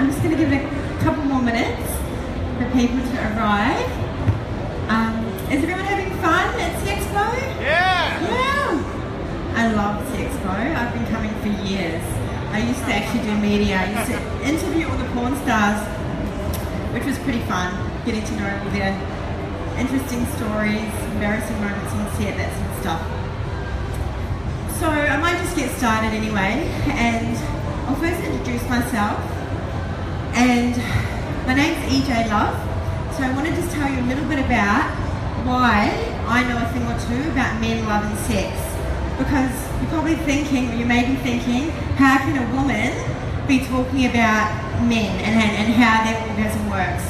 I'm just going to give it a couple more minutes for people to arrive. Is everyone having fun at Sexpo? Yeah! Yeah! I love Sexpo. I've been coming for years. I used to actually do media. I used to interview all the porn stars, which was pretty fun, getting to know all their interesting stories, embarrassing moments on set, that sort of stuff. So I might just get started anyway, and I'll first introduce myself. And my name's EJ Love, so I want to just tell you a little bit about why I know a thing or two about men loving sex. Because you're probably thinking, or you may be thinking, how can a woman be talking about men and how their orgasm works?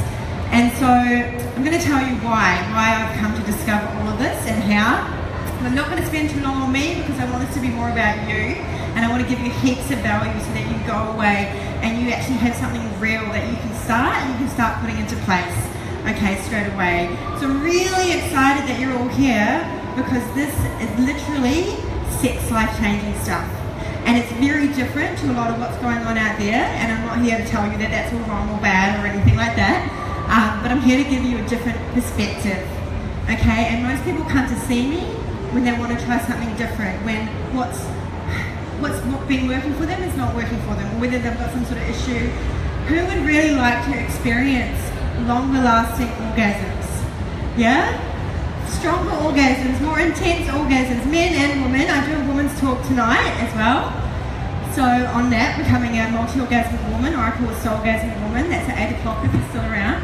And so I'm going to tell you why I've come to discover all of this and how. I'm not going to spend too long on me because I want this to be more about you, and I want to give you heaps of value so that you go away and you actually have something real that you can start putting into place, okay, straight away. So I'm really excited that you're all here because this is literally sex life-changing stuff. And it's very different to a lot of what's going on out there, and I'm not here to tell you that that's all wrong or bad or anything like that, but I'm here to give you a different perspective, okay? And most people come to see me when they want to try something different, when what's been working for them is not working for them, or whether they've got some sort of issue. Who would really like to experience longer lasting orgasms? Yeah? Stronger orgasms, more intense orgasms, men and women. I do a women's talk tonight as well. So on that, becoming a multi-orgasmic woman, or I call it soul-gasmic woman, that's at 8 o'clock if you're still around.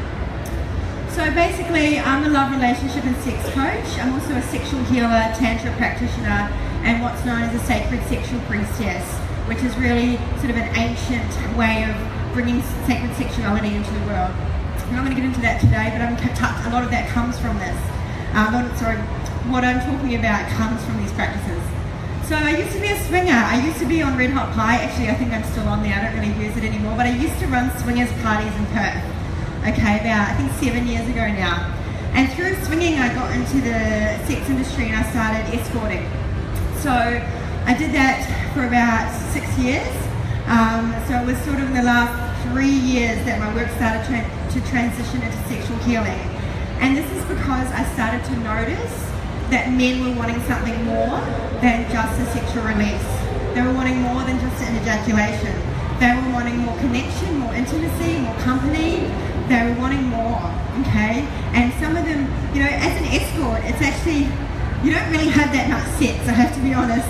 So basically, I'm a love, relationship and sex coach. I'm also a sexual healer, tantra practitioner, and what's known as a sacred sexual priestess, which is really sort of an ancient way of bringing sacred sexuality into the world. I'm not going to get into that today, but a lot of that comes from this. What I'm talking about comes from these practices. So I used to be a swinger. I used to be on Red Hot Pie. Actually, I think I'm still on there. I don't really use it anymore, but I used to run swingers parties in Perth. Okay, about I think 7 years ago now. And through swinging, I got into the sex industry and I started escorting. So I did that for about 6 years. So it was sort of in the last 3 years that my work started to transition into sexual healing. And this is because I started to notice that men were wanting something more than just a sexual release. They were wanting more than just an ejaculation. They were wanting more connection, more intimacy, more company. They were wanting more, okay? And some of them, you know, as an escort, it's actually, you don't really have that much sex, I have to be honest.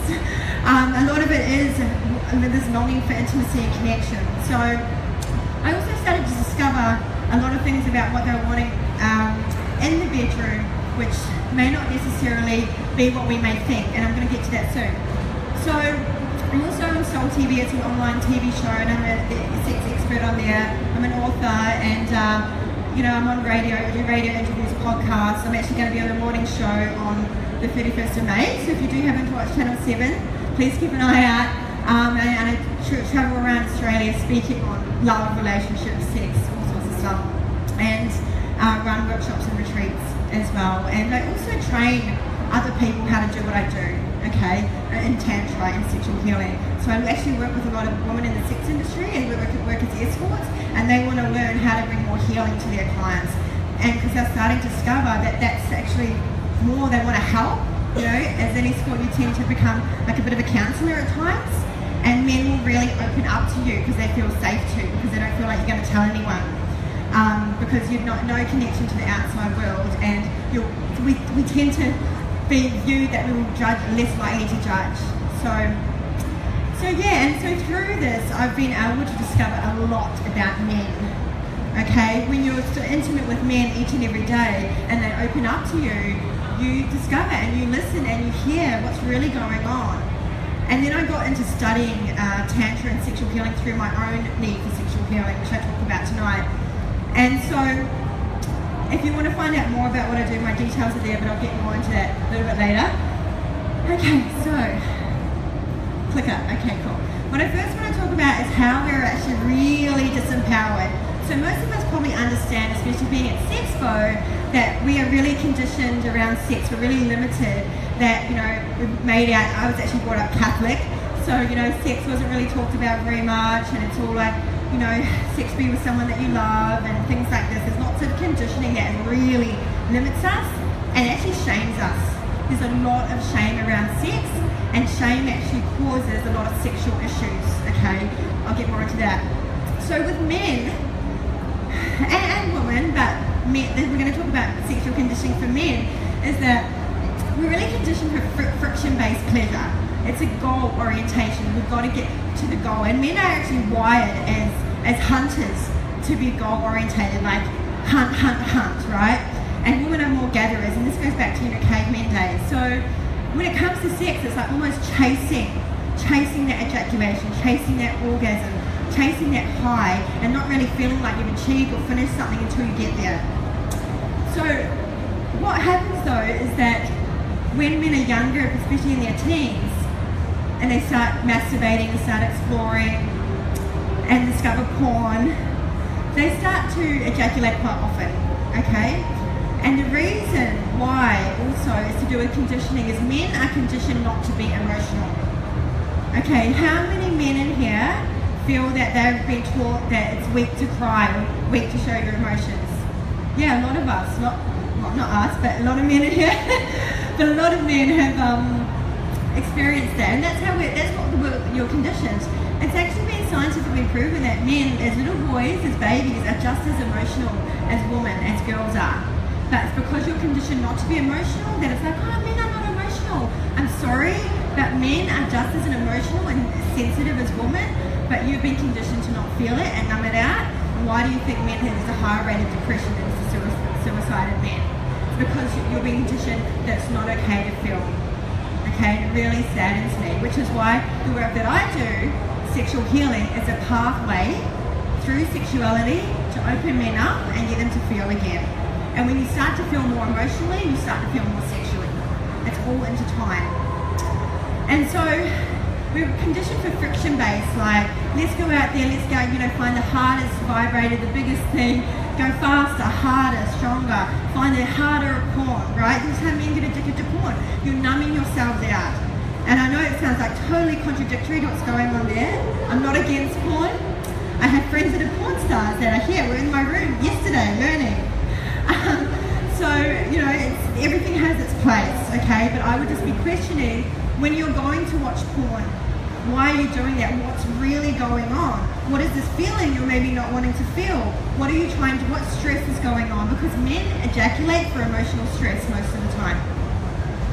A lot of it is this longing for intimacy and connection. So I also started to discover a lot of things about what they were wanting in the bedroom, which may not necessarily be what we may think, and I'm going to get to that soon. So I'm also on Soul TV, it's an online TV show, and I'm a sex expert on there. I'm an author, and you know, I'm on radio, I do radio interviews, podcasts. I'm actually going to be on a morning show on the 31st of May, so if you do happen to watch Channel 7, please keep an eye out. And I travel around Australia speaking on love, relationships, sex, all sorts of stuff, and run workshops and retreats as well. And I also train other people how to do what I do, okay, in tantra and sexual healing. So I actually work with a lot of women in the sex industry and work as escorts, and they want to learn how to bring more healing to their clients. And because they're starting to discover that that's actually more, they want to help. You know, as an escort, you tend to become like a bit of a counsellor at times, and men will really open up to you because they feel safe to, because they don't feel like you're going to tell anyone. Because you've no connection to the outside world, and we tend to be viewed that we will judge, less likely to judge. So yeah, and so through this, I've been able to discover a lot about men. Okay, when you're so intimate with men each and every day, and they open up to you, you discover and you listen and you hear what's really going on. And then I got into studying tantra and sexual healing through my own need for sexual healing, which I talk about tonight. And so, if you want to find out more about what I do, my details are there, but I'll get more into that a little bit later. Okay, so, clicker, okay, cool. What I first want to talk about is how we're actually really disempowered. So most of us probably understand, especially being at Sexpo, that we are really conditioned around sex, we're really limited, that, you know, we've made out, I was actually brought up Catholic, so, you know, sex wasn't really talked about very much, and it's all like, you know, sex be with someone that you love and things like this. There's lots of conditioning that really limits us and actually shames us. There's a lot of shame around sex, and shame actually causes a lot of sexual issues, okay? I'll get more into that. So with men, and women, but men, we're going to talk about sexual conditioning for men, is that we're really conditioned for friction-based pleasure. It's a goal orientation. We've got to get to the goal, and men are actually wired as hunters to be goal orientated, like hunt, right? And women are more gatherers, and this goes back to, you know, caveman days. So when it comes to sex, it's like almost chasing that ejaculation, chasing that orgasm, chasing that high, and not really feeling like you've achieved or finished something until you get there. So what happens though is that when men are younger, especially in their teens, and they start masturbating, they start exploring and discover porn, they start to ejaculate quite often, okay? And the reason why also is to do with conditioning is men are conditioned not to be emotional. Okay, how many men in here feel that they've been taught that it's weak to cry or weak to show your emotions? Yeah, a lot of us, not us, but a lot of men in here, but a lot of men have experienced that, and that's what you're conditioned. It's actually been scientifically proven that men, as little boys, as babies, are just as emotional as women, as girls are. But it's because you're conditioned not to be emotional that it's like, oh, men are not emotional. I'm sorry, but men are just as emotional and sensitive as women, but you've been conditioned to not feel it and numb it out. And why do you think men have a higher rate of depression than suicide in men? It's because you're being conditioned that it's not okay to feel. Okay, and it really saddens me, which is why the work that I do, sexual healing, is a pathway through sexuality to open men up and get them to feel again. And when you start to feel more emotionally, you start to feel more sexually. It's all intertwined. And so we're conditioned for friction-based, like, let's go out there, let's go, you know, find the hardest vibrator, the biggest thing, go faster, harder, stronger, find the harder porn, right? This is how men get addicted to porn. You're numbing yourselves out. And I know it sounds like totally contradictory to what's going on there. I'm not against porn. I have friends that are porn stars that are here. We're in my room yesterday learning. So, you know, everything has its place, okay? But I would just be questioning, when you're going to watch porn, why are you doing that? What's really going on? What is this feeling you're maybe not wanting to feel? What are you trying to, what stress is going on? Because men ejaculate for emotional stress most of the time.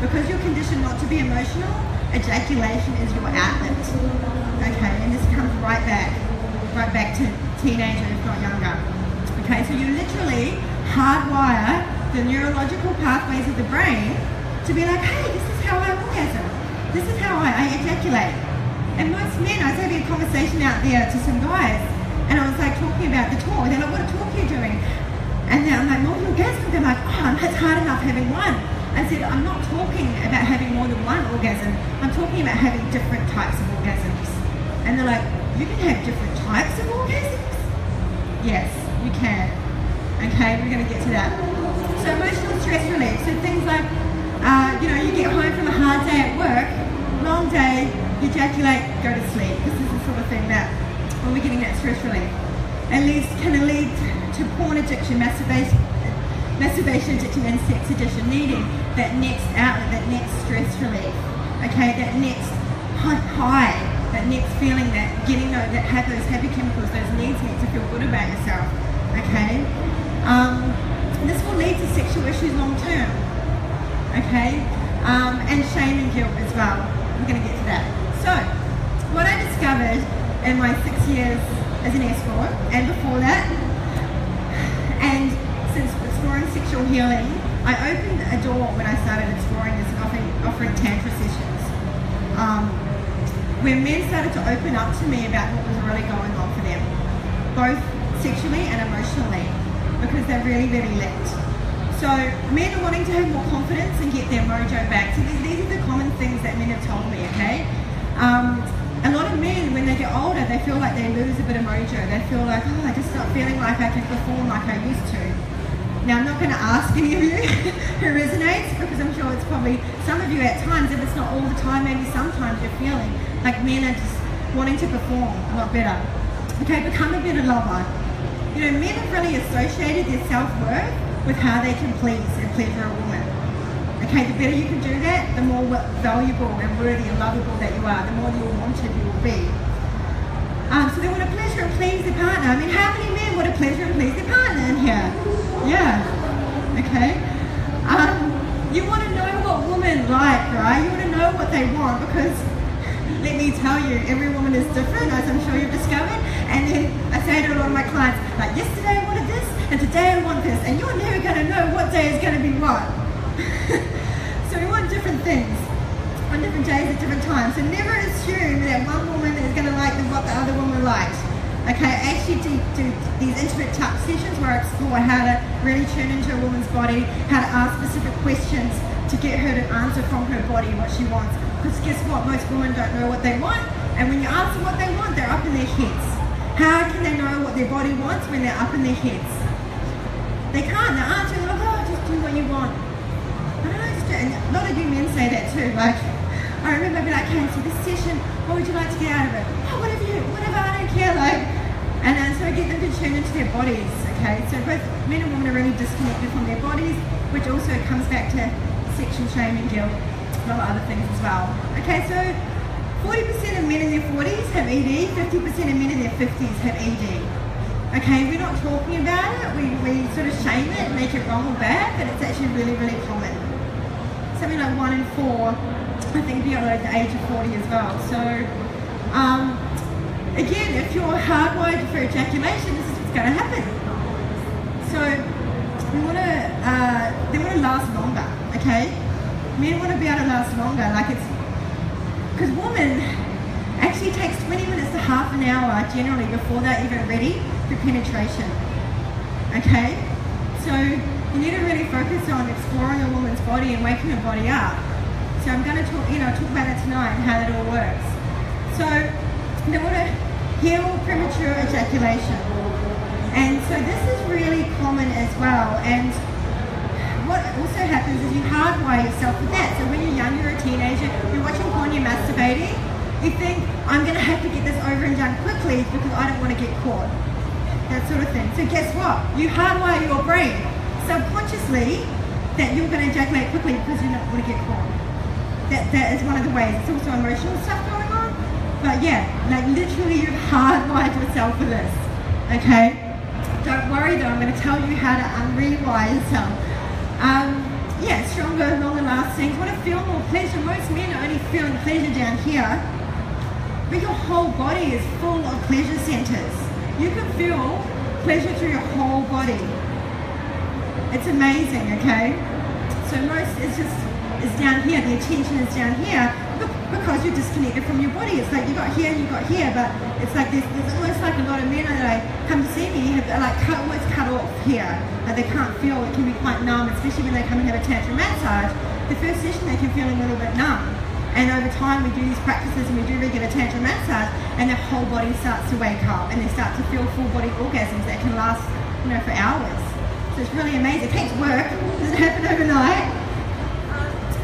Because you're conditioned not to be emotional, ejaculation is your outlet, okay? And this comes right back to teenager, if not younger. Okay, so you literally hardwire the neurological pathways of the brain to be like, hey, this is how I orgasm. This is how I ejaculate. And most men, I was having a conversation out there to some guys, and I was like talking about the talk. They're like, what talk are you doing? And then I'm like, multi-orgasmic. They're like, oh, it's hard enough having one. I said, I'm not talking about having more than one orgasm. I'm talking about having different types of orgasms. And they're like, you can have different types of orgasms? Yes, you can. Okay, we're going to get to that. So emotional stress relief. So things like, you know, you get home from a hard day at work, long day, you ejaculate, go to sleep. This is the sort of thing that, when we're getting that stress relief, can lead to porn addiction, masturbation addiction, and sex addiction, needing that next outlet, that next stress relief. Okay, that next high, that next feeling, that getting that have those happy chemicals, those needs make you feel good about yourself. Okay. This will lead to sexual issues long term, okay, and shame and guilt as well. We're going to get to that. So, what I discovered in my 6 years as an escort, and before that, and since exploring sexual healing, I opened a door when I started exploring this and offering tantra sessions, where men started to open up to me about what was really going on for them, both sexually and emotionally, because they're really, really linked. So men are wanting to have more confidence and get their mojo back. So these are the common things that men have told me, okay? A lot of men, when they get older, they feel like they lose a bit of mojo. They feel like, oh, I just start feeling like I can perform like I used to. Now, I'm not going to ask any of you who resonates, because I'm sure it's probably some of you at times, if it's not all the time, maybe sometimes you're feeling like men are just wanting to perform a lot better. Okay, become a better lover. You know, men have really associated their self-worth with how they can please and pleasure a woman. Okay, the better you can do that, the more valuable and worthy and lovable that you are, the more you're wanted you will be. So they want to pleasure and please their partner. I mean, how many men want to pleasure and please their partner in here? Yeah. Okay. You want to know what women like, right? You want to know what they want, because let me tell you, every woman is different, as I'm sure you've discovered. And then I say to a lot of my clients, like, yesterday I wanted this, and today I want this, and you're never going to know what day is going to be what. So we want different things on different days at different times. So never assume that one woman is going to like what the other woman likes. Okay, I actually do these intimate touch sessions where I explore how to really tune into a woman's body, how to ask specific questions to get her to answer from her body what she wants. Because guess what, most women don't know what they want, and when you ask them what they want, they're up in their heads. How can they know what their body wants when they're up in their heads? They can't. They're answering like, oh, just do what you want. I don't know, and a lot of you men say that too. Like, I remember I'd be like, okay, so this session, what would you like to get out of it? Oh, whatever, I don't care. Like, and so I get them to tune into their bodies. Okay, so both men and women are really disconnected from their bodies, which also comes back to sexual shame and guilt, a lot of other things as well. Okay, so 40% of men in their 40s have ED, 50% of men in their 50s have ED. Okay, we're not talking about it, we sort of shame it, make it wrong or bad, but it's actually really, really common. Something like 1 in 4, I think, beyond the age of 40 as well. So, again, if you're hardwired for ejaculation, this is what's going to happen. So, they want to last longer, okay? Men want to be able to last longer, like it's, because women actually takes 20 minutes to half an hour generally before they're even ready for penetration, okay? So you need to really focus on exploring a woman's body and waking her body up. So I'm going to talk about it tonight and how that all works. So they want to heal premature ejaculation, and so this is really common as well. And what also happens is you hardwire yourself with that. So when you're young, you're a teenager, you're watching porn, you're masturbating, you think, I'm going to have to get this over and done quickly because I don't want to get caught. That sort of thing. So guess what? You hardwire your brain subconsciously that you're going to ejaculate quickly because you're not going to get caught. That is one of the ways. It's also emotional stuff going on. But yeah, like literally you've hardwired yourself for this. Okay? Don't worry though, I'm going to tell you how to rewire yourself. Yeah, stronger, longer lasting. Want to feel more pleasure. Most men are only feeling pleasure down here, but your whole body is full of pleasure centers. You can feel pleasure through your whole body. It's amazing, okay? So most is down here. The attention is down here because you're disconnected from your body. It's like you got here, but it's like there's almost like a lot of men that I come to see me have like almost cut off here. Like they can't feel. It can be quite numb, especially when they come and have a tantra massage. The first session they can feel a little bit numb, and over time we do these practices and we do regular tantra massage, and their whole body starts to wake up and they start to feel full body orgasms that can last, for hours. So it's really amazing. It takes work. It doesn't happen overnight.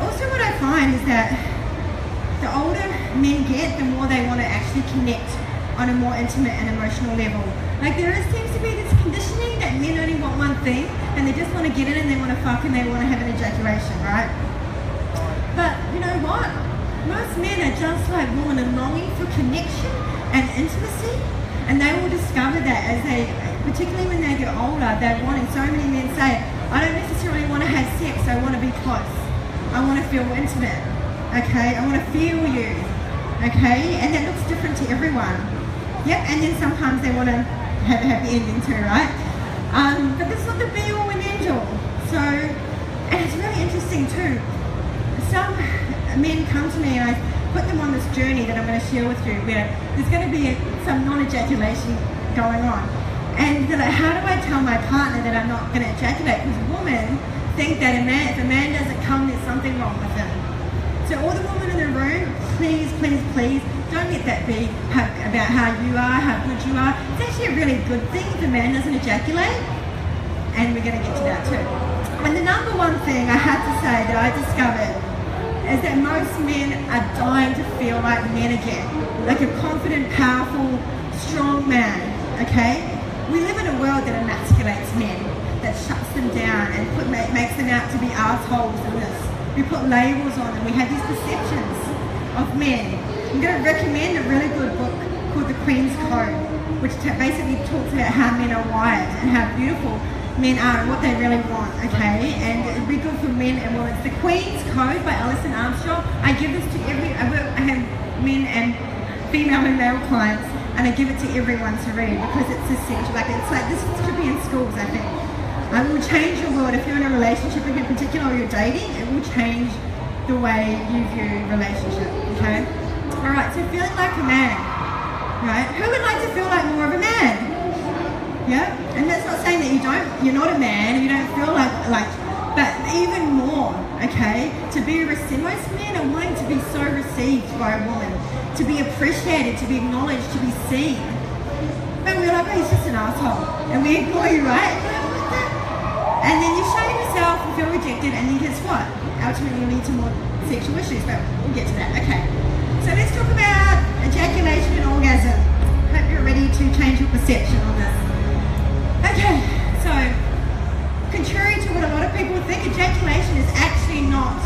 Also, what I find is that the older men get, the more they want to actually connect on a more intimate and emotional level. Like seems to be this conditioning that men only want one thing, and they just want to get in and they want to fuck and they want to have an ejaculation, right? But you know what? Most men are just like women are longing for connection and intimacy, and they will discover that as they, particularly when they get older, they're wanting. So many men say, I don't necessarily want to have sex, I want to be close. I want to feel intimate, okay? I want to feel you, okay? And that looks different to everyone. Yep, and then sometimes they want to have a happy ending too, right? But that's not the be-all and end-all. So, and it's really interesting too. Some men come to me and I put them on this journey that I'm going to share with you where there's going to be some non-ejaculation going on. And they're like, how do I tell my partner that I'm not going to ejaculate? Because women think that if a man doesn't come, there's something wrong with him. So all the women in the room, please, please, please, don't let that be about how you are, how good you are. It's actually a really good thing if a man doesn't ejaculate, and we're going to get to that too. And the number one thing I have to say that I discovered is that most men are dying to feel like men again, like a confident, powerful, strong man, okay? We live in a world that emasculates men, that shuts them down and makes them out to be assholes and this. We put labels on them. We have these perceptions of men. I'm going to recommend a really good book called The Queen's Code, which basically talks about how men are wired and how beautiful men are and what they really want, okay? And it'd be good for men and women. It's The Queen's Code by Alison Armstrong. I give this to I have men and female and male clients, and I give it to everyone to read because it's essential. It's like this should be in schools, I think. It will change your world. If you're in a relationship, in particular, or you're dating, it will change the way you view relationship, okay? All right, so feeling like a man, right? Who would like to feel like more of a man? Yeah, and that's not saying that you're not a man, and you don't feel like, but even more, okay? To be received, most men are wanting to be so received by a woman, to be appreciated, to be acknowledged, to be seen. But we're like, oh, he's just an asshole, and we ignore you, right? And then you shame yourself and feel rejected, and then guess what? Ultimately, you'll lead to more sexual issues, but we'll get to that. Okay, so let's talk about ejaculation and orgasm. Hope you're ready to change your perception on this. Okay, so contrary to what a lot of people think, ejaculation is actually not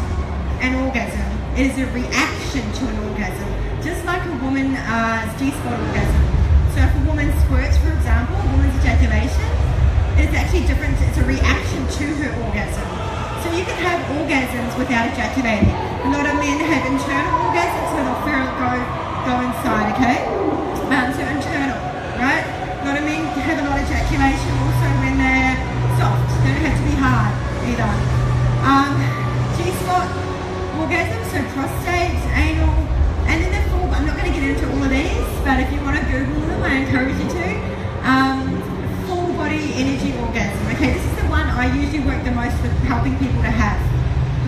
an orgasm. It is a reaction to an orgasm, just like a woman's G-spot orgasm. So if a woman squirts, for example, a woman's ejaculation, it's actually different. It's a reaction to her orgasm. So you can have orgasms without ejaculating. A lot of men have internal orgasms, so they'll feel it go inside, okay? So internal, right? A lot of men have a lot of ejaculation also when they're soft. They don't have to be hard either. G-spot orgasm, so prostate, anal, and then the full. I'm not going to get into all of these, but if you want to Google them, I encourage you to. Full body energy orgasm. Okay, this is the one I usually work the most with helping people to have,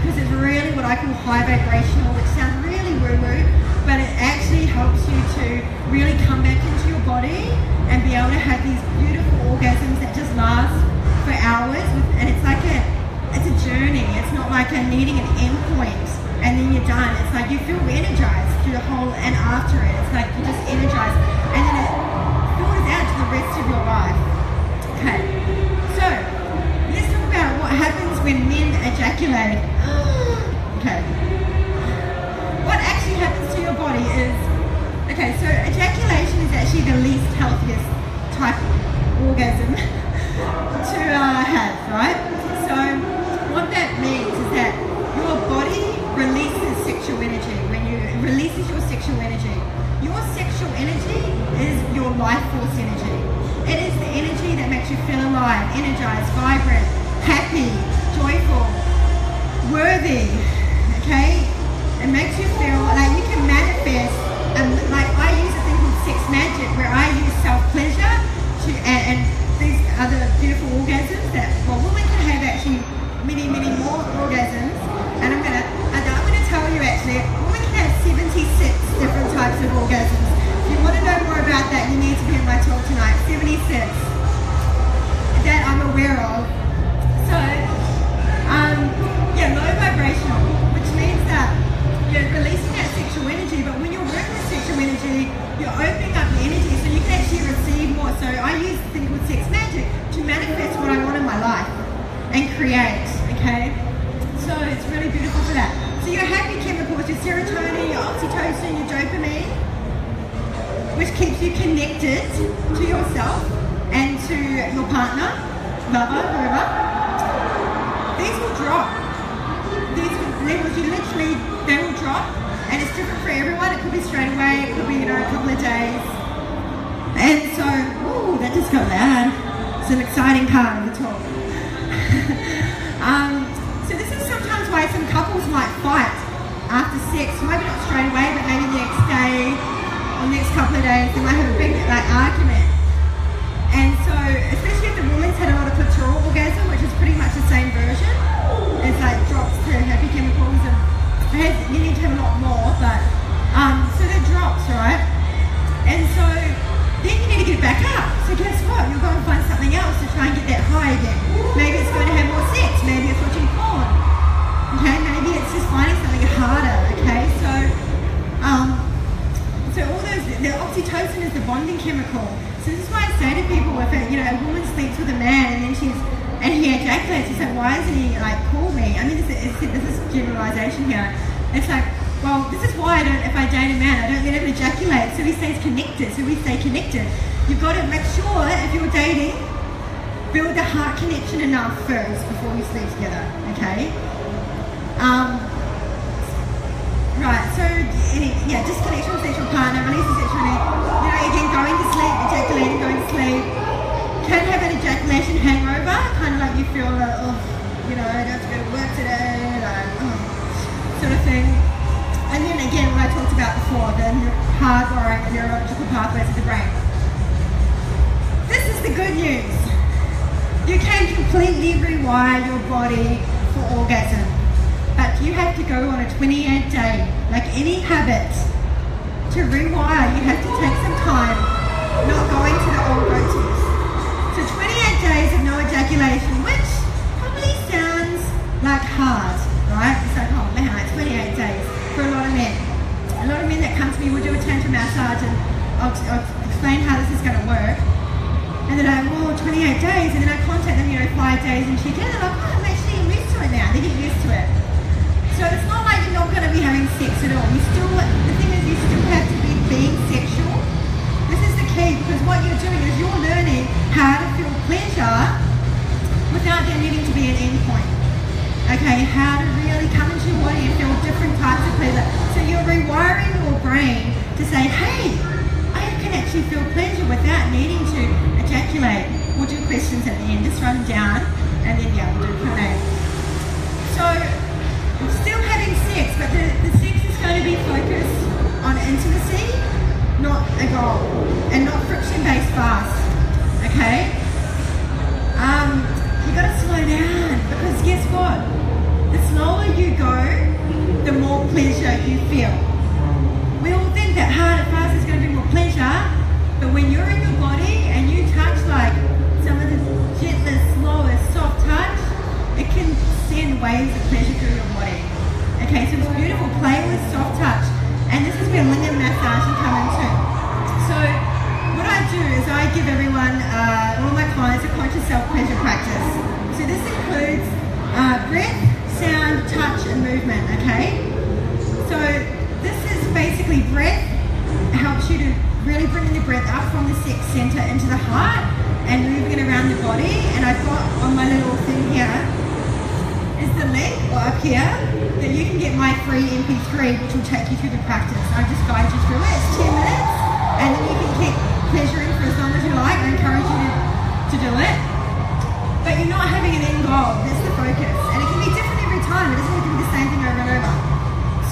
because it's really what I call high vibrational, which sounds really woo-woo, but it actually helps you to really come back into your body and be able to have these beautiful orgasms that just last for hours. And it's like it's a journey. It's not like needing an end point and then you're done. It's like you feel energized through the whole and after it. It's like you're just energized, and then it filters out to the rest of your life. Okay, so let's talk about what happens when men ejaculate. Okay, what actually happens to your body is, okay, so ejaculation is actually the least healthiest type of orgasm to have, right? So what that means is that your body releases sexual energy. When you releases your sexual energy, your sexual energy is your life force energy. It is the energy that makes you feel alive, energized, vibrant, happy, joyful, worthy, okay? It makes you feel like you can manifest, like I use a thing called sex magic, where I use self-pleasure and these other beautiful orgasms that, well, women can have actually many, many more orgasms, and I'm gonna tell you actually, women can have 76 different types of orgasms. If you want to know more about that, you need to be in my talk tonight. 76 that I'm aware of. So, yeah, low vibrational, which means that you're releasing that sexual energy, but when you're working with sexual energy, you're opening up the energy so you can actually receive more. So I use a thing called sex magic to manifest what I want in my life and create, okay? So it's really beautiful for that. So your happy chemicals, your serotonin, your oxytocin, your dopamine, which keeps you connected to yourself and to your partner, lover, whoever, these will drop. These levels, they will drop, and it's different for everyone. It could be straight away, it could be, a couple of days. And so, ooh, that just got loud. It's an exciting part of the talk. So this is sometimes why some couples might fight after sex, maybe not straight away, but maybe the next day or next couple of days, they might have a big argument. And so, especially if the woman's had a lot of clitoral orgasm, which is pretty much the same version, it's like drops to happy chemicals, and you need to have a lot more, but so that drops, right? And so then you need to get back up. So guess what? You'll go and find something else to try and get that high again. Maybe it's going to have more sex. Maybe it's watching porn. Okay, maybe it's just finding something harder. Okay, so all those, the oxytocin is the bonding chemical. So this is why I say to people, if a woman sleeps with a man and he ejaculates, you say, why isn't he like call me? I mean, this is generalization here. It's like, well, this is why if I date a man, I don't let him ejaculate, so he stays connected. So we stay connected. You've got to make sure if you're dating, build the heart connection enough first before you sleep together. Okay. Right, so disconnection with sexual partner, releasing sexual need, again, going to sleep, ejaculating, going to sleep. Can have an ejaculation hangover, kind of like you feel like, I don't have to go to work today, sort of thing. And then again, what I talked about before, the hardwiring the neurological pathways of the brain. This is the good news. You can completely rewire your body for orgasm. But you have to go on a 28-day, like any habit, to rewire. You have to take some time, not going to the old go-tos. So 28 days of no ejaculation, which probably sounds like hard, right? It's like, oh man, it's 28 days for a lot of men. A lot of men that come to me will do a tantra massage and I'll explain how this is going to work. And they're like, well, 28 days, and then I contact them, 5 days, and they're like, oh, I'm actually used to it now. They get used to it. So it's not like you're not going to be having sex at all. The thing is, you still have to be being sexual. This is the key, because what you're doing is you're learning how to feel pleasure without there needing to be an end point. Okay, how to really come into your body and feel different types of pleasure. So you're rewiring your brain to say, hey, I can actually feel pleasure without needing to ejaculate. We'll do questions at the end, just run down, and then we'll do Q&A. So, still having sex, but the sex is going to be focused on intimacy, not a goal, and not friction-based fast. Okay? You got to slow down, because guess what? The slower you go, the more pleasure you feel. We all think that hard and fast is going to be more pleasure, but when you're in your body and you touch like some of the gentlest, slowest, soft touch, it can send waves of pleasure through your body. Okay, so it's beautiful. Play with soft touch. And this is where lingam massage can come in too. So what I do is I give everyone, all my clients, a conscious self-pleasure practice. So this includes breath, sound, touch, and movement, okay? So this is basically breath. It helps you to really bring the breath up from the sex center into the heart and moving it around the body. And I've got on my little thing here is the link, or up here, that you can get my free MP3, which will take you through the practice. I just guide you through it. It's 10 minutes, and then you can keep pleasuring for as long as you like. I encourage you to do it. But you're not having an end goal. That's the focus. And it can be different every time. It doesn't have to be the same thing over and over.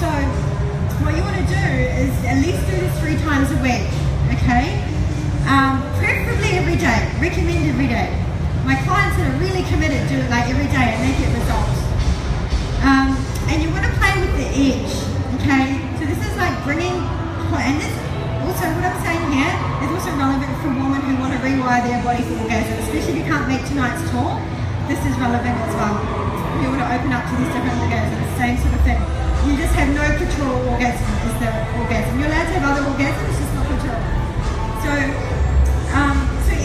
So what you want to do is at least do this 3 times a week, okay? Preferably every day. Recommend every day. My clients that are really committed do it like every day and they get results. And you want to play with the edge, okay? So this is like bringing, and this also what I'm saying here is also relevant for women who want to rewire their body for orgasm, especially if you can't make tonight's talk. This is relevant as well. You want to open up to these different orgasms, same sort of thing. You just have no control orgasm is the orgasm. You're allowed to have other orgasms, just not control. So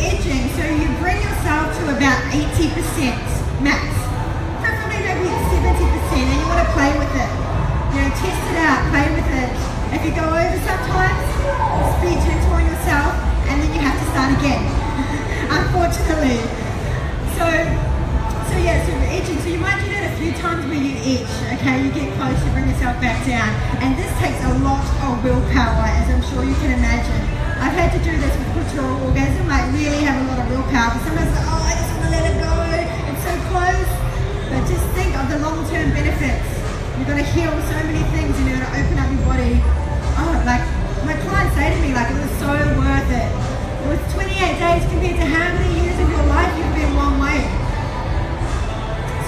edging, so you bring yourself to about 80% max. Preferably maybe 70%, and you want to play with it. Test it out, play with it. If you go over sometimes, be gentle on yourself, and then you have to start again, unfortunately. So edging, so you might do that a few times where you edge, okay? You get close, you bring yourself back down, and this takes a lot of willpower, as I'm sure you can imagine. I've had to do this with clitoral orgasm, like really have a lot of willpower. Sometimes like, oh, I just want to let it go, it's so close. But just think of the long-term benefits. You're going to heal so many things and you're going to open up your body. Oh, like my clients say to me, like it was so worth it. It was 28 days compared to how many years of your life you've been one way.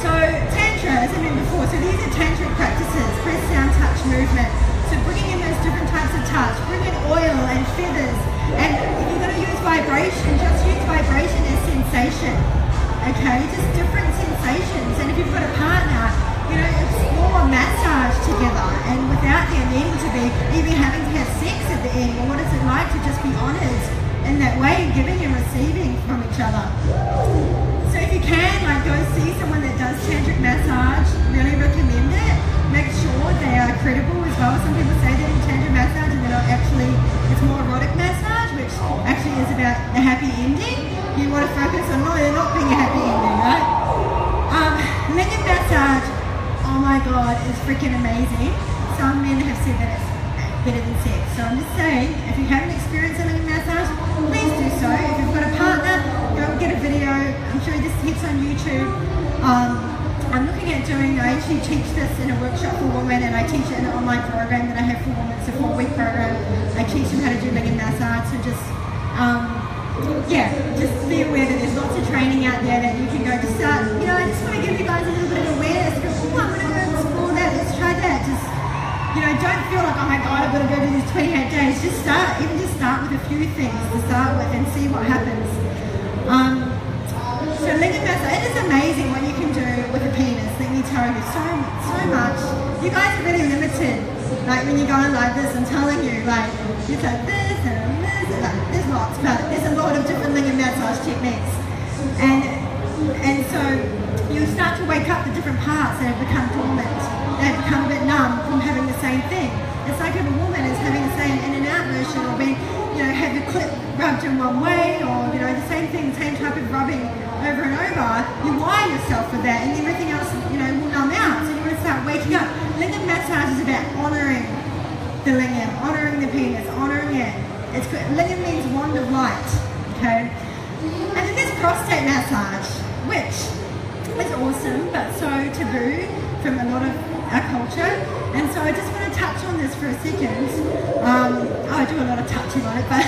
So Tantra, as I mentioned before, so these are tantric practices, breath, sound, touch, movement. So bringing in those different types of touch, bring in oil and feathers, and if you're going to use vibration, just use vibration as sensation, okay? Just different sensations, and if you've got a partner, explore massage together, and without there needing to be even having to have sex at the end, or what is it like to just be honoured can, like, go see someone that does tantric massage. Really recommend it. Make sure they are credible as well. Some people say they do tantric massage and they're not actually, it's more erotic massage, which actually is about the happy ending. You want to focus on, no, they're not being a happy ending, right? Lingam massage, oh my god, is freaking amazing. Some men have said that it's better than sex. So I'm just saying, if you haven't experienced a lingam massage, please do so. If you've got a partner, go get a video. I'm sure this hits on YouTube. I'm looking at doing, I actually teach this in a workshop for women, and I teach it in an online program that I have for women. It's a 4-week program. I teach them how to do lingam massage. So just, yeah, just be aware that there's lots of training out there that you can go to start. You know, I just want to give you guys a little bit of awareness. Go, oh, I'm going to go explore that. Let's try that. Just, you know, don't feel like, oh my god, I've got to go do this 28 days. Just start. Even just start with a few things to start with and see what happens. So lingam massage, it is amazing what you can do with a penis. Let me tell you, so much. You guys are really limited. Like when you're going like this, I'm telling you, like it's like this and this, and like, there's lots, but there's a lot of different lingam massage techniques. And so you start to wake up the different parts that have become dormant. They have become a bit numb from having the same thing. It's like if a woman is having the same in and out motion, or being, you know, have your clit rubbed in one way, or, you know, the same thing, the same type of rubbing over and over, you wire yourself with that, and everything else, you know, will numb out. So you want to start waking up. Lingam massage is about honouring the lingam, honouring the penis, honouring it. It's good. Lingam means wand of light, okay? And then there's prostate massage, which is awesome, but so taboo from a lot of our culture. And so I just want to touch on this for a second. I do a lot of touching on it, but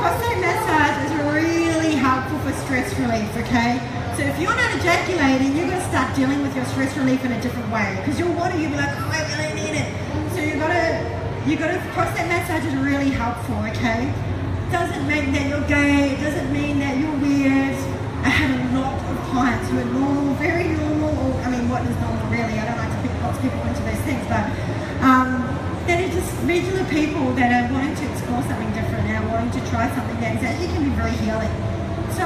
prostate massage is really helpful for stress relief, okay? So if you're not ejaculating, you're going to start dealing with your stress relief in a different way, because you'll want to, you'll be like, oh, I really need it. So you got to, prostate massage is really helpful, okay? Doesn't mean that you're gay, it doesn't mean that you're weird. I have a lot of clients who are normal, very normal, or, I mean, what is normal really? I don't like to pick lots of people into those things, but that are just regular people that are wanting to explore something different and are wanting to try something that is actually can be very healing. So,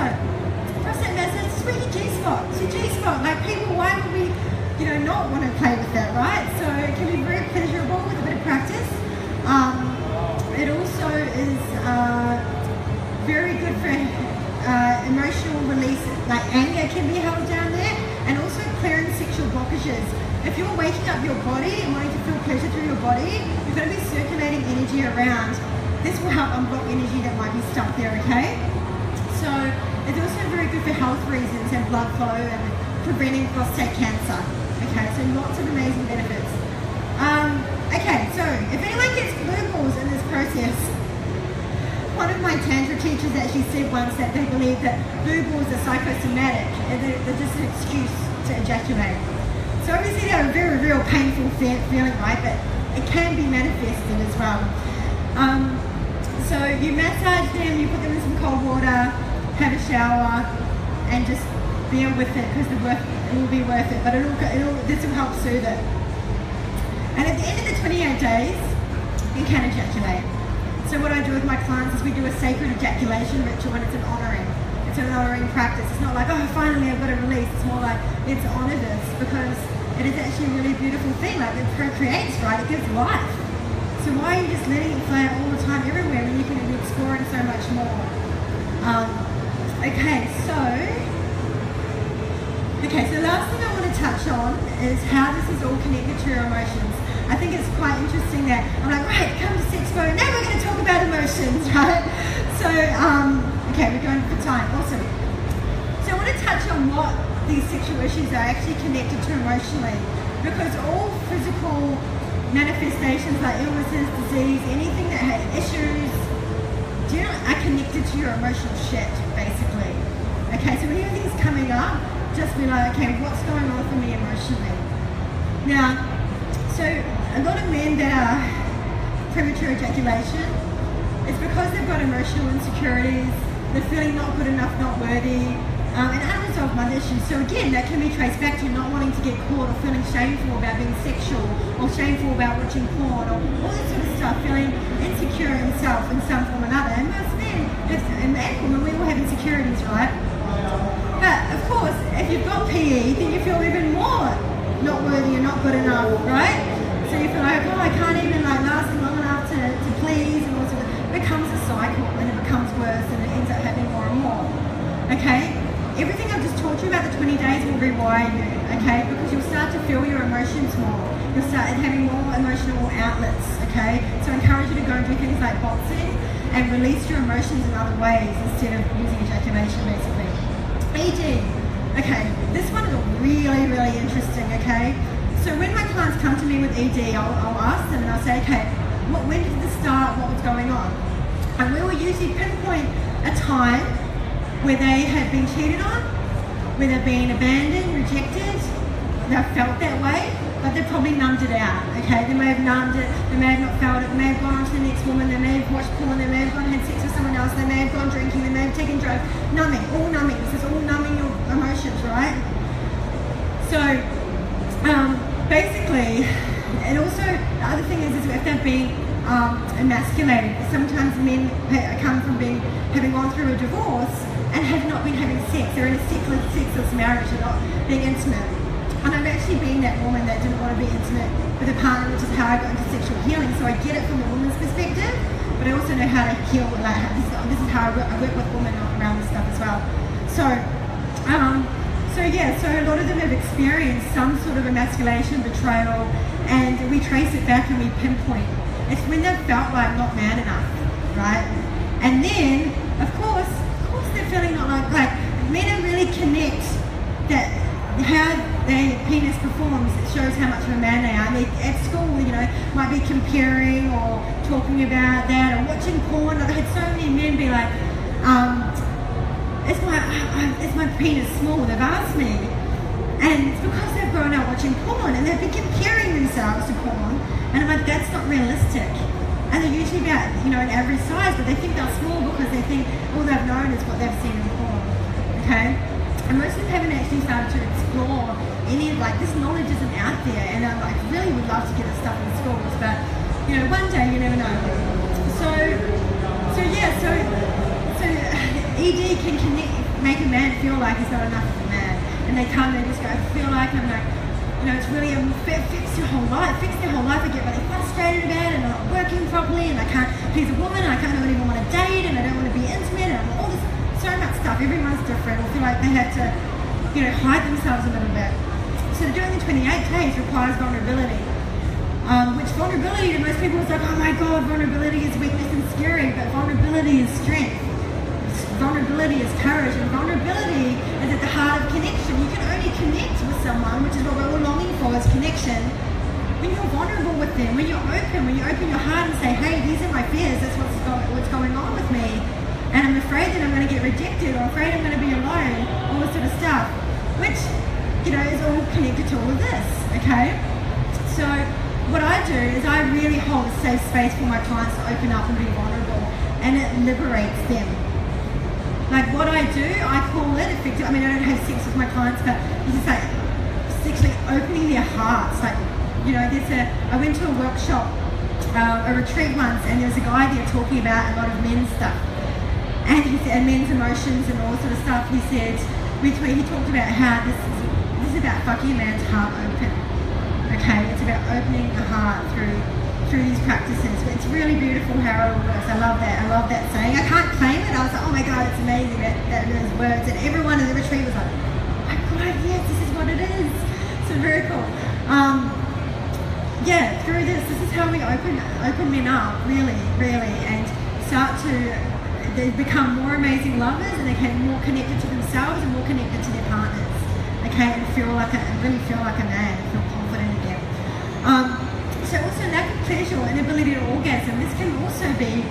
prostate massage is where your G-spot. It's your G-spot. Like people, why would we, you know, not want to play with that, right? So it can be very pleasurable with a bit of practice. It also is very good for emotional release, like anger can be held down there, and also clearing sexual blockages. If you're waking up your body and wanting to feel pleasure through your body, you're going to be circulating energy around. This will help unblock energy that might be stuck there, okay? So it's also very good for health reasons and blood flow and preventing prostate cancer. Okay, so lots of amazing benefits. Okay, so if anyone gets blue balls in this process, one of my tantra teachers actually said once that they believe that blue balls are psychosomatic and they're just an excuse to ejaculate. So obviously they're a very real painful feeling, right? But it can be manifested as well. So you massage them, you put them in some cold water, have a shower, and just bear with it because it will be worth it. But this will help soothe it. And at the end of the 28 days, you can ejaculate. So what I do with my clients is we do a sacred ejaculation ritual, and it's an honouring. It's an honouring practice. It's not like, oh, finally I've got to release. It's more like, let's honour this, because it is actually a really beautiful thing. Like it procreates, right? It gives life. So why are you just letting it play all the time everywhere when you can be exploring so much more? Okay, so the last thing I want to touch on is how this is all connected to your emotions. I think it's quite interesting that I'm like, right, come to Sexpo, now we're going to talk about emotions, right? So, okay, we're going for time, awesome. So I want to touch on what these sexual issues are actually connected to emotionally, because all physical manifestations like illnesses, disease, anything that has issues, are connected to your emotional shit, basically. Okay, so when anything's coming up, just be like, okay, what's going on for me emotionally? Now, so a lot of men that are premature ejaculation, it's because they've got emotional insecurities, they're feeling not good enough, not worthy, and unresolved mother issues. So again, that can be traced back to not wanting to get caught, or feeling shameful about being sexual, or shameful about watching porn, or all this sort of stuff, feeling insecure in self in some form or another. And most men, and women, we all insecurities, right? But of course, if you've got PE, then you feel even more not worthy and not good enough, right? So you feel like, oh, I can't even like last long enough to please, and also it becomes a cycle, and it becomes worse, and it ends up happening more and more. Okay? Everything I've just taught you about the 20 days will rewire you, okay? Because you'll start to feel your emotions more. You'll start having more emotional outlets, okay? So I encourage you to go and do things like boxing and release your emotions in other ways instead of using ejaculation, basically. ED. Okay, this one is really, really interesting, okay? So when my clients come to me with ED, I'll ask them and I'll say, okay, when did this start? What was going on? And we will usually pinpoint a time where they have been cheated on, where they've been abandoned, rejected, they've felt that way, but they've probably numbed it out, okay? They may have numbed it, they may have not felt it, they may have gone on to the next woman, they may have watched porn, they may have gone and had sex with someone else, they may have gone drinking, they may have taken drugs. Numbing, all numbing. This is all numbing your emotions, right? So, basically, and also the other thing is if they've been emasculated. Sometimes men come from having gone through a divorce and have not been having sex. They're in a sexless marriage and not being intimate. And I've actually been that woman that didn't want to be intimate with a partner, which is how I got into sexual healing. So I get it from the woman's perspective, but I also know how to heal. Like this is how I work with women around this stuff as well. So a lot of them have experienced some sort of emasculation, betrayal, and we trace it back and we pinpoint. It's when they've felt like not man enough, right? And then, of course they're feeling not like men don't really connect that how their penis performs. It shows how much of a man they are. They, at school, might be comparing or talking about that or watching porn. I've had so many men be like, is my penis small? They've asked me. And it's because they've grown up watching porn and they've been comparing themselves to porn. And I'm like, that's not realistic. And they're usually about, an average size, but they think they're small because they think all they've known is what they've seen in porn. Okay? And most of them haven't actually started to explore any of, this knowledge isn't out there. And I really would love to get this stuff in schools, but, one day you never know. So ED can make a man feel like he's not enough of a man. And they come and they just go, I feel like I'm like, it's really fixed your whole life, I get really frustrated about it, and I'm not working properly, and I can't please a woman, and I don't even want to date, and I don't want to be intimate, and all this, so much stuff. Everyone's different, or feel like they have to, hide themselves a little bit. So doing the 28 days requires vulnerability. Which vulnerability to most people is like, oh my God, vulnerability is weakness and scary, but vulnerability is strength. Vulnerability is courage, and vulnerability is at the heart of connection. You can only connect with someone, which is what we're all longing for, is connection, when you're vulnerable with them, when you open your heart and say, hey, these are my fears, that's what's going on with me, and I'm afraid that I'm going to get rejected, or afraid I'm going to be alone, all this sort of stuff, which, is all connected to all of this, okay? So what I do is I really hold a safe space for my clients to open up and be vulnerable, and it liberates them. Like what I do, I call it effective. I mean, I don't have sex with my clients, but it's just like sexually opening their hearts. Like, I went to a workshop, a retreat once, and there was a guy there talking about a lot of men's stuff, and he said, and men's emotions and all sort of stuff. He said, he talked about how this is about fucking a man's heart open. Okay, it's about opening the heart through these practices. It's really beautiful how it all works. I love that saying. I can't claim it. I was like, oh my God, it's amazing that those words. And everyone in the retreat was like, oh my God, yes, this is what it is. So very cool. Through this is how we open men up, really, and start to they become more amazing lovers, and they get more connected to themselves and more connected to their partners. Okay, and really feel like a man, and feel confident again. So also lack of pleasure or inability to orgasm, this can also be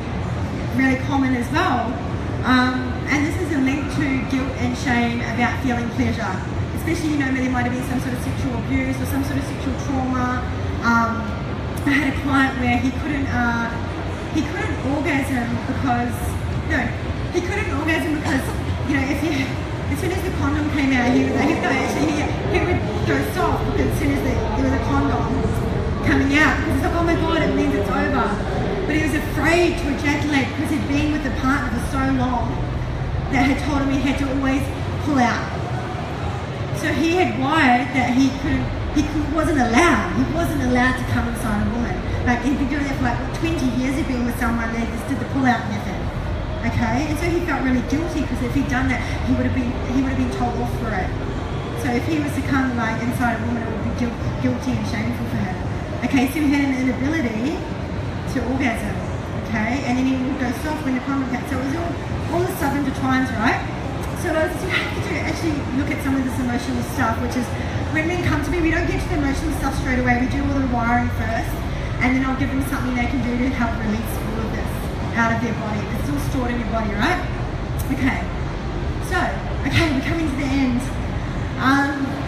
really common as well. And this is a link to guilt and shame about feeling pleasure. Especially, there might have been some sort of sexual abuse or some sort of sexual trauma. I had a client where he couldn't orgasm because, as soon as the condom came out, he would go soft because as soon as there was a condom coming out, because it's like, oh my God, it means it's over. But he was afraid to ejaculate because he'd been with the partner for so long that had told him he had to always pull out. So he had wired that he wasn't allowed to come inside a woman. Like he'd been doing it for like 20 years. He'd been with someone that just did the pull-out method. Okay, and so he felt really guilty because if he'd done that, he would have been told off for it. So if he was to come like inside a woman, it would be guilty and shameful for him. Okay, so he had an inability to orgasm. Okay, and then he would go soft when the condom came. So it was all the stuff intertwines, right? So you have to actually look at some of this emotional stuff, which is when men come to me, we don't get to the emotional stuff straight away. We do all the wiring first, and then I'll give them something they can do to help release all of this out of their body. It's all stored in your body, right? Okay. So, we're coming to the end.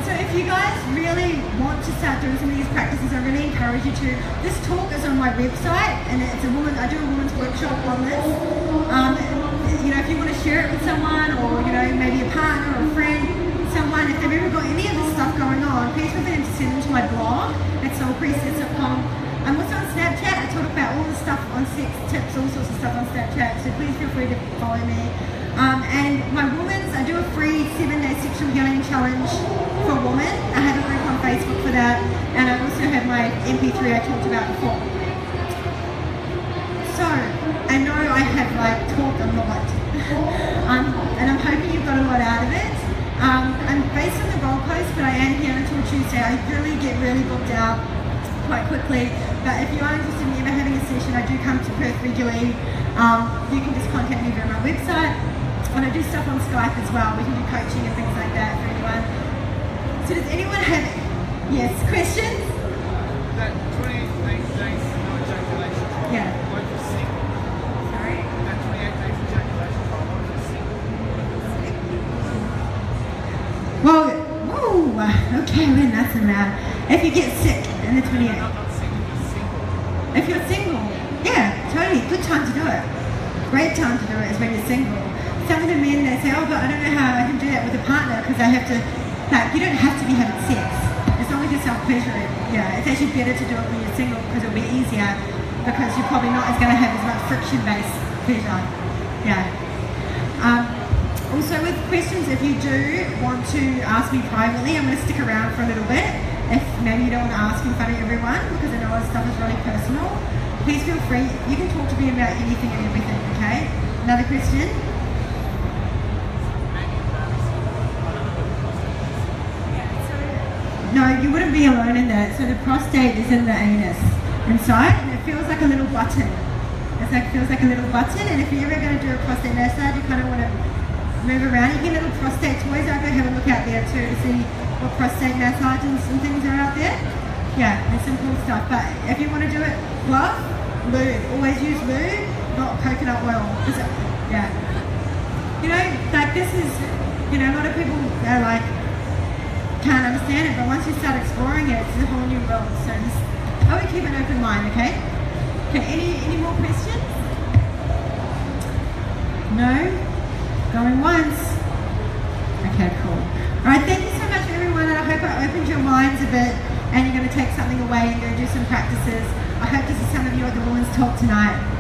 So if you guys really want to start doing some of these practices, I really encourage you to. This talk is on my website, and it's I do a women's workshop on this. If you want to share it with someone, or maybe a partner or a friend, someone, if they've ever got any of this stuff going on, please feel free to send them to my blog at soulpriestess.com. I'm also on Snapchat. I talk about all the stuff on sex tips, all sorts of stuff on Snapchat, so please feel free to follow me. And my women's, I do a free 7-day sexual healing challenge for women. I have a group on Facebook for that, and I also have my MP3 I talked about before. So, I know I have talked a lot, and I'm hoping you've got a lot out of it. I'm based on the Gold Coast, but I am here until Tuesday. I get really booked out quite quickly, but if you are interested in ever having a session, I do come to Perth regularly. You can just contact me via my website, and I do stuff on Skype as well. We can do coaching and things like that for anyone. So does anyone have questions? That 28 days no ejaculation. Yeah. What if you're single? Sorry? That 28 days ejaculation. What if you're single? Well, okay, when that's allowed. If you get sick in the 28. I'm not single, you're single. If you're single, yeah, totally, good time to do it. Great time to do it is when you're single. Some of the men, they say, oh, but I don't know how I can do that with a partner because I have to, you don't have to be having sex. As long as you're self-pleasuring. Yeah, it's actually better to do it when you're single because it'll be easier because you're probably not going to have as much friction-based pleasure. Yeah. Also with questions, if you do want to ask me privately, I'm going to stick around for a little bit. If maybe you don't want to ask in front of everyone because I know this stuff is really personal, please feel free. You can talk to me about anything and everything, okay? Another question? No, you wouldn't be alone in that. So the prostate is in the anus inside, and it feels like a little button. Feels like a little button, and if you're ever going to do a prostate massage, you kind of want to move around. You get little prostate toys. I'll go have a look out there too to see what prostate massages and things are out there. Yeah, there's some cool stuff. But if you want to do it, glove, lube. Always use lube, not coconut oil. Yeah. This is, a lot of people are can't understand it, but once you start exploring it, it's a whole new world. So I would keep an open mind, okay? Okay, any more questions? No? Going once? Okay, cool. Alright, thank you so much everyone, and I hope I opened your minds a bit and you're going to take something away and go do some practices. I hope to see some of you at the Women's Talk tonight.